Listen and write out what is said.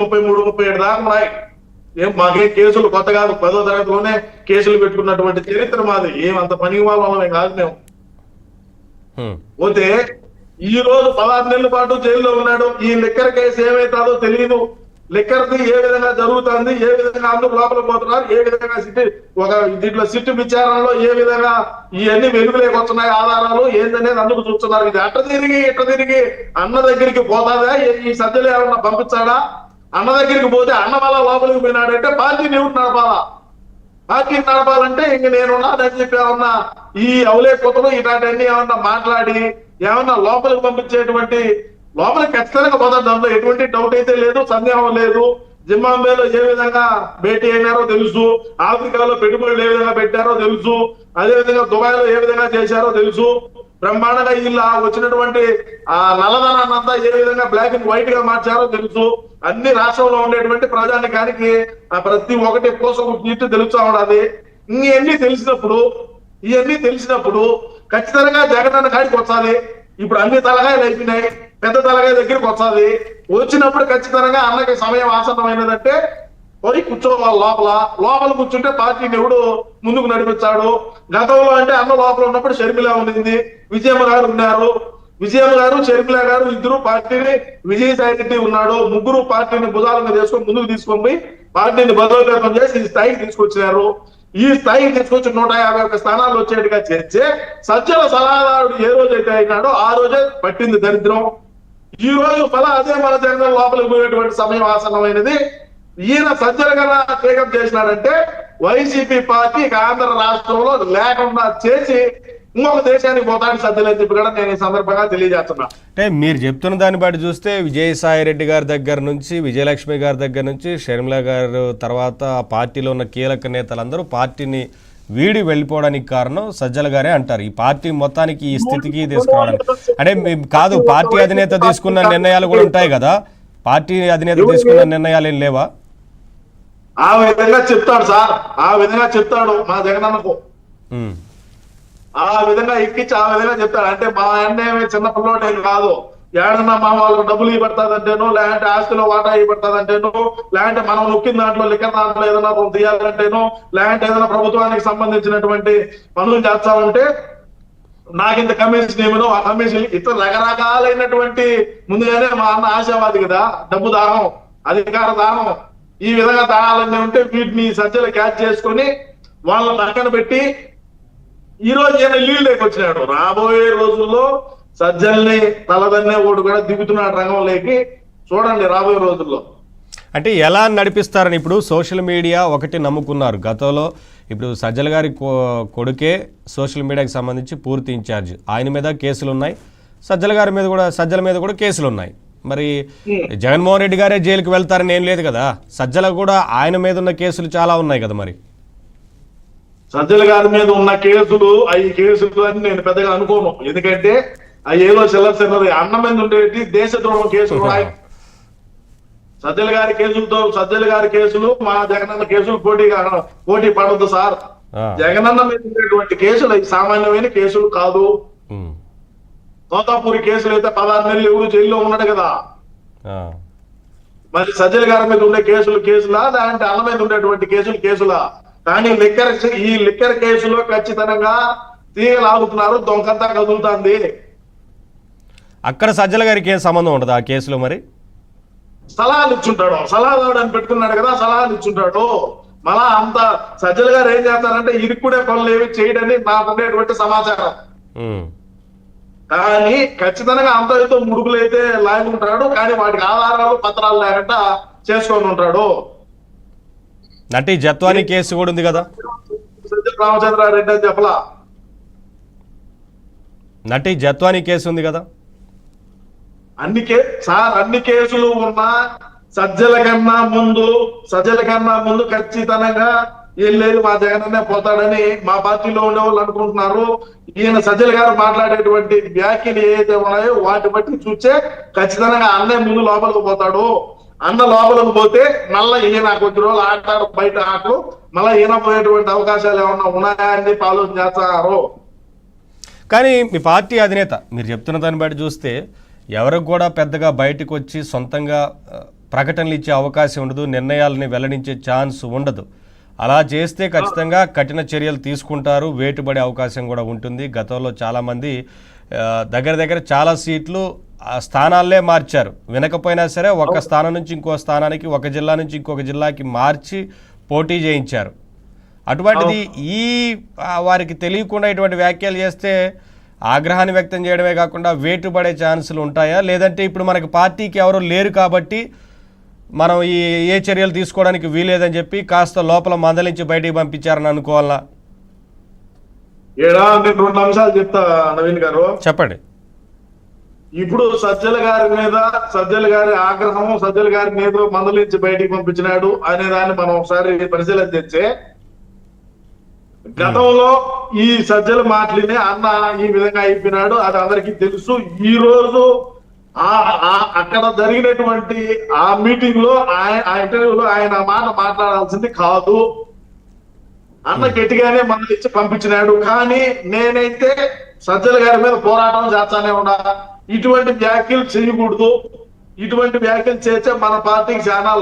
33-37 దాకా ఉన్నాయి. ఏం మాకే కేసులు కొత్త కాదు, 10వ తరగతిలోనే కేసులు పెట్టుకున్నటువంటి చరిత్ర మాది. ఏమంత పని వాళ్ళమే కాదు మేము. పోతే ఈ రోజు 16 నెలల పాటు జైల్లో ఉన్నాడు. ఈ లిక్కర్ కేసు ఏమైతుందో తెలియదు. లిక్కర్ది ఏ విధంగా జరుగుతుంది, ఏ విధంగా అందరూ లోపల పోతున్నారు, ఏ విధంగా దీంట్లో సిట్టు విచారణలో ఏ విధంగా ఇవన్నీ వెలుగులోకి వస్తున్నాయి ఆధారాలు ఏందనేది అందుకు చూస్తున్నారు. ఇది ఇట్ట తిరిగి అన్న దగ్గరికి పోతాదా, ఈ సజ్జలు ఏమన్నా పంపించాడా? అన్న దగ్గరికి పోతే అన్న వల్ల లోపలికి పోయినాడంటే పార్టీని ఎవరు నడపాలా? పార్టీని నడపాలంటే ఇంక నేనున్నానని చెప్పి ఏమన్నా ఈ అవలేకపోతలు ఇలాంటివన్నీ ఏమన్నా మాట్లాడి ఏమన్నా లోపలికి పంపించేటువంటి, లోపలికి ఖచ్చితంగా పోతారు. దాంట్లో ఎటువంటి డౌట్ అయితే లేదు, సందేహం లేదు. జింబాబ్వేలో ఏ విధంగా భేటీ అయినారో తెలుసు, ఆఫ్రికాలో పెట్టుబడులు ఏ విధంగా పెట్టారో తెలుసు, అదే విధంగా దుబాయ్ లో ఏ విధంగా చేశారో తెలుసు. బ్రహ్మాండంగా ఇలా వచ్చినటువంటి ఆ నల్లధనాన్నంతా ఏ విధంగా బ్లాక్ అండ్ వైట్ గా మార్చారో తెలుసు. అన్ని రాష్ట్రంలో ఉండేటువంటి ప్రజానికానికి ప్రతి ఒక్కటి కోసం తెలుస్తా ఉండాలి. ఇవన్నీ తెలిసినప్పుడు ఖచ్చితంగా జగనన్న కాడికి వచ్చాలి. ఇప్పుడు అన్ని తలగాయలు అయిపోయినాయి, పెద్ద తలగాయ దగ్గరికి వచ్చాలి. వచ్చినప్పుడు ఖచ్చితంగా అన్నకి సమయం ఆసన్నమైనదంటే పోయి కూర్చోవాలి. లోపల కూర్చుంటే పార్టీని ఎవడు ముందుకు నడిపించాడు? గతంలో అంటే అన్న లోపల ఉన్నప్పుడు షర్మిల ఉండింది, విజయమ్మ గారు ఉన్నారు. విజయమ్మ గారు, షర్మిల గారు ఇద్దరు పార్టీని, విజయసాయి రెడ్డి ఉన్నాడు. ముగ్గురు పార్టీని భుజాల మీద వేసుకొని ముందుకు తీసుకొని పోయి పార్టీని బలోపేతం చేసి ఈ స్థాయికి తీసుకొచ్చినారు. ఈ స్థాయికి తీసుకొచ్చి 151 స్థానాలు వచ్చేట్టుగా చేర్చే సజ్జల సలహాదారుడు ఏ రోజైతే అయినాడో ఆ రోజే పట్టింది దరిద్రం. ఈ రోజు అదే మన జగన్ లోపలికి పోయేటువంటి సమయం ఆసన్నమైనది. ఈయన సజ్జల కన్నా టేకప్ చేసినాడంటే వైసీపీ పార్టీ ఆంధ్ర రాష్ట్రంలో లేకుండా చేసి ఇంకొక దేశానికి పోతాడు సజ్జలని చెప్పి కూడా నేను ఈ సందర్భంగా తెలియజేస్తున్నా. అంటే మీరు చెప్తున్న దాన్ని బట్టి చూస్తే విజయసాయి రెడ్డి గారి దగ్గర నుంచి, విజయలక్ష్మి గారి దగ్గర నుంచి, షర్మిల గారు తర్వాత ఆ పార్టీలో ఉన్న కీలక నేతలందరూ పార్టీని వీడి వెళ్ళిపోవడానికి కారణం సజ్జల గారే అంటారు. ఈ పార్టీ మొత్తానికి ఈ స్థితికి తీసుకురావడానికి అంటే కాదు, పార్టీ అధినేత తీసుకున్న నిర్ణయాలు కూడా ఉంటాయి కదా, పార్టీ అధినేత తీసుకున్న నిర్ణయాలు ఏం లేవా? ఆ విధంగా చెప్తాడు సార్, ఆ విధంగా చెప్తాడు మా జగనన్నకు. ఆ విధంగా ఎక్కించి ఆ విధంగా చెప్తాడు. అంటే మా అన్నేమి చిన్న పిల్లోడేం కాదు. ఏడన్నా మా వాళ్ళకు డబ్బులు ఇవ్వబడతాదంటేనో, లేదంటే ఆస్తిలో వాటా ఇవ్వబడతాదంటేనో, లేదంటే మనం నొక్కిన దాంట్లో లిక్కర్ దాంట్లో ఏదైనా తీయాలంటేనో, లేదంటే ఏదైనా ప్రభుత్వానికి సంబంధించినటువంటి పనులు చేస్తా ఉంటే నాకింత కమిషన్ ఏమనో ఆ కమిషన్ ఇతర రకరకాలైనటువంటి ముందుగానే మా అన్న ఆశావాది కదా, డబ్బు దాహం, అధికార దాహం, ఈ విధంగా దాహాలన్నీ ఉంటే వీటిని సజ్జలు క్యాచ్ చేసుకొని వాళ్ళని పక్కన పెట్టి ఈ రోజు ఈయన లీడ్లోకి వచ్చినాడు. రాబోయే రోజుల్లో సజ్జల్ని తలదన్నే ఓటు కూడా దిగుతున్నాడు రంగంలోకి. చూడండి రాబోయే రోజుల్లో అంటే ఎలా నడిపిస్తారని. ఇప్పుడు సోషల్ మీడియా ఒకటి నమ్ముకున్నారు గతంలో. ఇప్పుడు సజ్జల గారి కొడుకే సోషల్ మీడియాకి సంబంధించి పూర్తి ఇన్ఛార్జ్, ఆయన మీద కేసులు ఉన్నాయి, సజ్జల మీద కూడా కేసులు ఉన్నాయి. మరి జగన్మోహన్ రెడ్డి గారే జైలుకి వెళ్తారని ఏం లేదు కదా, సజ్జల కూడా ఆయన మీద ఉన్న కేసులు చాలా ఉన్నాయి కదా. మరి సజ్జల గారి మీద ఉన్న కేసులు అని నేను పెద్దగా అనుకోను. ఎందుకంటే అవి ఏదో చిల్లరి అన్న మీద ఉండేది దేశద్రోహం కేసులు ఉన్నాయి. సజ్జల గారి కేసులు మా జగనన్న కేసులు పోటీ పడద్దు సార్. జగనన్న మీద ఉండేటువంటి కేసులు అవి సామాన్యమైన కేసులు కాదు. తోతాపూరి కేసులు అయితే 16 నెలలు ఎవరు జైల్లో ఉన్నాడు కదా. మరి సజ్జల గారి మీద ఉండే కేసులా, లేదంటే అన్న మీద ఉండేటువంటి కేసులా? కానీ ఈ లిక్కర్ కేసులో ఖచ్చితంగా తీగలాగుతున్నారు, దొంకంతా కదులుతుంది. అక్కడ సజ్జల గారికి ఏం సంబంధం ఉండదు ఆ కేసులో? మరి సలహాలు ఇచ్చుంటాడు, సలహాదారుడు అని పెట్టుకున్నాడు కదా, సలహాలు ఇచ్చుంటాడు. మళ్ళా అంత సజ్జల గారు ఏం చేస్తారంటే ఇరుక్కుడే పనులు ఏమి చేయడని నాకు ఉండేటువంటి సమాచారం. కానీ ఖచ్చితంగా అంతతో ముడుకులు అయితే లాగుంటాడు, కానీ వాటికి ఆధారాలు పత్రాలు లేకుండా చేసుకొని ఉంటాడు. నటి జత్వాని కేసు కూడా ఉంది కదా, రామచంద్రారెడ్డి అని చెప్పలా. నటి జత్వాని కేసు ఉంది కదా. అన్ని కేసులు ఉన్నా సజ్జల కన్నా ముందు ఖచ్చితంగా ఏం లేదు మా జగనన్నే పోతాడని మా పార్టీలో ఉండే వాళ్ళు అనుకుంటున్నారు. ఈయన సజ్జల గారు మాట్లాడేటువంటి వ్యాఖ్యలు ఏదైతే ఉన్నాయో వాటి బట్టి చూస్తే ఖచ్చితంగా అన్నే ముందు లోపలికి పోతాడు. అన్న లోపలికి పోతే మళ్ళీ ఈయన కొద్ది రోజులు ఆడతాడు బయట ఆటలు, మళ్ళీ ఈయన పోయేటువంటి అవకాశాలు ఏమన్నా ఉన్నాయా అని చెప్పి ఆలోచన చేస్తున్నారు. కానీ మీ పార్టీ అధినేత మీరు చెప్తున్న దాన్ని బట్టి చూస్తే ఎవరికి కూడా పెద్దగా బయటకు వచ్చి సొంతంగా ప్రకటనలు ఇచ్చే అవకాశం ఉండదు, నిర్ణయాలని వెల్లడించే ఛాన్స్ ఉండదు. అలా చేస్తే ఖచ్చితంగా కఠిన చర్యలు తీసుకుంటారు, వేటుబడే అవకాశం కూడా ఉంటుంది. గతంలో చాలామంది దగ్గర దగ్గర చాలా సీట్లు స్థానాలే మార్చారు. వినకపోయినా సరే ఒక స్థానం నుంచి ఇంకో స్థానానికి, ఒక జిల్లా నుంచి ఇంకొక జిల్లాకి మార్చి పోటీ చేయించారు. అటువంటిది ఈ వారికి తెలియకుండా ఇటువంటి వ్యాఖ్యలు చేస్తే ఆగ్రహాన్ని వ్యక్తం చేయడమే కాకుండా వేటుపడే ఛాన్సులు ఉంటాయా? లేదంటే ఇప్పుడు మనకి పార్టీకి ఎవరు లేరు కాబట్టి మనం ఏ చర్యలు తీసుకోవడానికి వీలేదని చెప్పి కాస్త లోపల మందలించి బయటికి పంపించారని అనుకోవాలా? ఏడా నేను 2 అంశాలు చెప్తా నవీన్ గారు. చెప్పండి. ఇప్పుడు సజ్జల గారి ఆగ్రహం, సజ్జల గారిని ఏదో మందలించి బయటికి పంపించినాడు అనే దాన్ని మనం ఒకసారి పరిశీలన చేస్తే, గతంలో ఈ సజ్జల మాటలినే అన్న ఈ విధంగా అయిపోయినాడు, అది అందరికీ తెలుసు. ఈ రోజు అక్కడ జరిగినటువంటి ఆ మీటింగ్ లో ఆ ఇంటర్వ్యూలో ఆయన మాట మాట్లాడాల్సింది కాదు. అన్న గట్టిగానే మందలించి పంపించినాడు. కానీ నేనైతే సజ్జల గారి మీద పోరాటం చేస్తానే ఉన్నా. ఇటువంటి వ్యాఖ్యలు చేయకూడదు. ఇటువంటి వ్యాఖ్యలు చేస్తే మన పార్టీకి చాలా